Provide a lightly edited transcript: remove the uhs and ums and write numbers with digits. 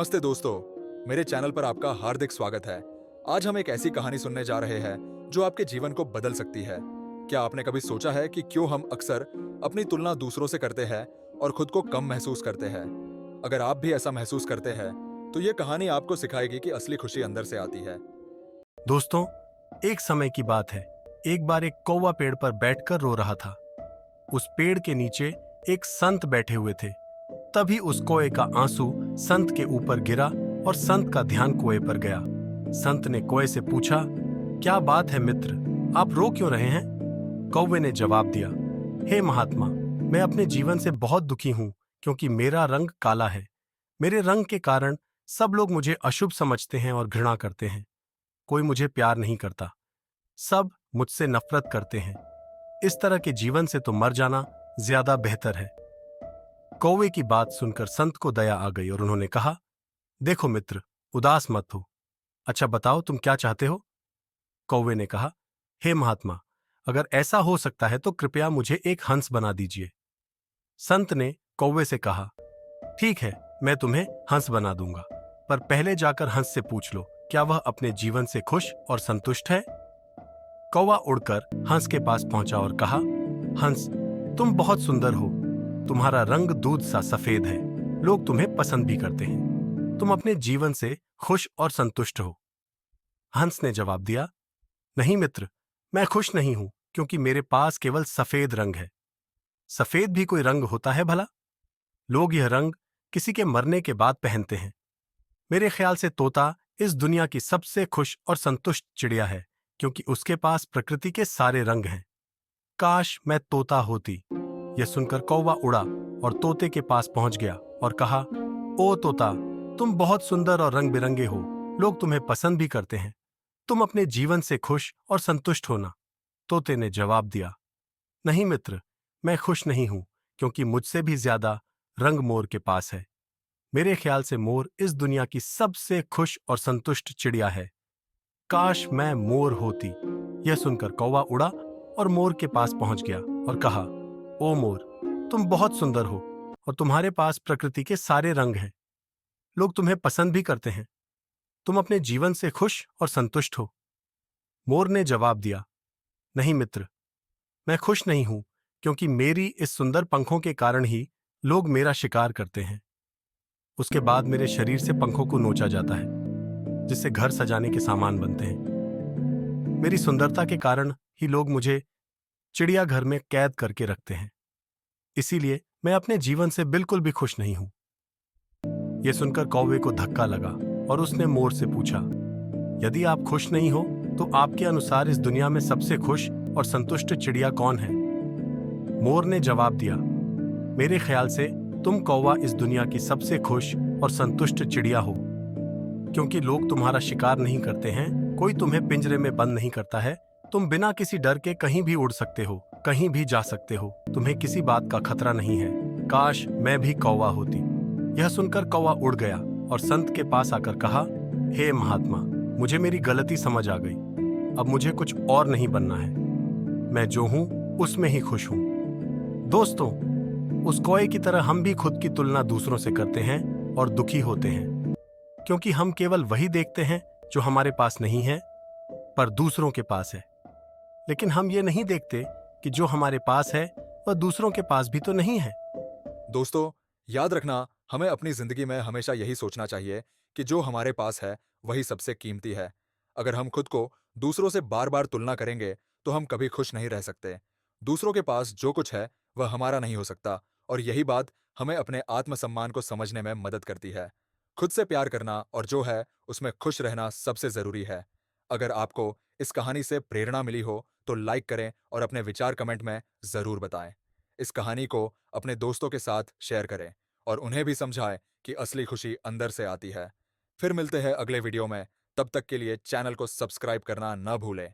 नमस्ते दोस्तों, मेरे चैनल पर आपका हार्दिक स्वागत है। आज हम एक ऐसी कहानी सुनने जा रहे हैं जो आपके जीवन को बदल सकती है। क्या आपने कभी सोचा है कि क्यों हम अक्सर अपनी तुलना दूसरों से करते हैं और खुद को कम महसूस करते हैं? अगर आप भी ऐसा महसूस करते हैं, तो ये कहानी आपको सिखाएगी कि असली खुशी अंदर से आती है। दोस्तों, एक समय की बात है। एक बार एक कौवा पेड़ पर बैठकर रो रहा था। उस पेड़ के नीचे एक संत बैठे हुए थे। तभी उस कौवे का आंसू संत के ऊपर गिरा और संत का ध्यान कुएं पर गया। संत ने कौवे से पूछा, क्या बात है मित्र, आप रो क्यों रहे हैं? कौवे ने जवाब दिया, हे महात्मा, मैं अपने जीवन से बहुत दुखी हूं क्योंकि मेरा रंग काला है। मेरे रंग के कारण सब लोग मुझे अशुभ समझते हैं और घृणा करते हैं। कोई मुझे प्यार नहीं करता, सब मुझसे नफरत करते हैं। इस तरह के जीवन से तो मर जाना ज्यादा बेहतर है। कौवे की बात सुनकर संत को दया आ गई और उन्होंने कहा, देखो मित्र, उदास मत हो। अच्छा बताओ, तुम क्या चाहते हो? कौवे ने कहा, हे महात्मा, अगर ऐसा हो सकता है तो कृपया मुझे एक हंस बना दीजिए। संत ने कौवे से कहा, ठीक है, मैं तुम्हें हंस बना दूंगा, पर पहले जाकर हंस से पूछ लो, क्या वह अपने जीवन से खुश और संतुष्ट है? कौवा उड़कर हंस के पास पहुंचा और कहा, हंस, तुम बहुत सुंदर हो। तुम्हारा रंग दूध सा सफेद है। लोग तुम्हें पसंद भी करते हैं। तुम अपने जीवन से खुश और संतुष्ट हो। हंस ने जवाब दिया, नहीं मित्र, मैं खुश नहीं हूं क्योंकि मेरे पास केवल सफेद रंग है। सफेद भी कोई रंग होता है भला? लोग यह रंग किसी के मरने के बाद पहनते हैं। मेरे ख्याल से तोता इस दुनिया की सबसे खुश और संतुष्ट चिड़िया है क्योंकि उसके पास प्रकृति के सारे रंग हैं। काश मैं तोता होती। यह सुनकर कौवा उड़ा और तोते के पास पहुंच गया और कहा, ओ तोता, तुम बहुत सुंदर और रंग बिरंगे हो। लोग तुम्हें पसंद भी करते हैं। तुम अपने जीवन से खुश और संतुष्ट होना। तोते ने जवाब दिया, नहीं मित्र, मैं खुश नहीं हूं क्योंकि मुझसे भी ज्यादा रंग मोर के पास है। मेरे ख्याल से मोर इस दुनिया की सबसे खुश और संतुष्ट चिड़िया है। काश मैं मोर होती। यह सुनकर कौवा उड़ा और मोर के पास पहुंच गया और कहा, ओ मोर, तुम बहुत सुंदर हो और तुम्हारे पास प्रकृति के सारे रंग हैं। लोग तुम्हें पसंद भी करते हैं। तुम अपने जीवन से खुश और संतुष्ट हो। मोर ने जवाब दिया, नहीं मित्र, मैं खुश नहीं हूं क्योंकि मेरी इस सुंदर पंखों के कारण ही लोग मेरा शिकार करते हैं। उसके बाद मेरे शरीर से पंखों को नोचा जाता है जिससे घर सजाने के सामान बनते हैं। मेरी सुंदरता के कारण ही लोग मुझे चिड़ियाघर में कैद करके रखते हैं। इसीलिए मैं अपने जीवन से बिल्कुल भी खुश नहीं हूं। यह सुनकर कौवे को धक्का लगा और उसने मोर से पूछा, यदि आप खुश नहीं हो तो आपके अनुसार इस दुनिया में सबसे खुश और संतुष्ट चिड़िया कौन है? मोर ने जवाब दिया, मेरे ख्याल से तुम कौवा इस दुनिया की सबसे खुश और संतुष्ट चिड़िया हो क्योंकि लोग तुम्हारा शिकार नहीं करते हैं। कोई तुम्हें पिंजरे में बंद नहीं करता है। तुम बिना किसी डर के कहीं भी उड़ सकते हो, कहीं भी जा सकते हो। तुम्हें किसी बात का खतरा नहीं है। काश मैं भी कौवा होती। यह सुनकर कौवा उड़ गया और संत के पास आकर कहा, हे महात्मा, मुझे मेरी गलती समझ आ गई। अब मुझे कुछ और नहीं बनना है। मैं जो हूं उसमें ही खुश हूं। दोस्तों, उस कौवे की तरह हम भी खुद की तुलना दूसरों से करते हैं और दुखी होते हैं क्योंकि हम केवल वही देखते हैं जो हमारे पास नहीं है पर दूसरों के पास है। लेकिन हम ये नहीं देखते कि जो हमारे पास है वह दूसरों के पास भी तो नहीं है। दोस्तों, याद रखना, हमें अपनी जिंदगी में हमेशा यही सोचना चाहिए कि जो हमारे पास है वही सबसे कीमती है। अगर हम खुद को दूसरों से बार बार तुलना करेंगे तो हम कभी खुश नहीं रह सकते। दूसरों के पास जो कुछ है वह हमारा नहीं हो सकता, और यही बात हमें अपने आत्मसम्मान को समझने में मदद करती है। खुद से प्यार करना और जो है उसमें खुश रहना सबसे जरूरी है। अगर आपको इस कहानी से प्रेरणा मिली हो तो लाइक करें और अपने विचार कमेंट में जरूर बताएं। इस कहानी को अपने दोस्तों के साथ शेयर करें और उन्हें भी समझाएं कि असली खुशी अंदर से आती है। फिर मिलते हैं अगले वीडियो में। तब तक के लिए चैनल को सब्सक्राइब करना न भूलें।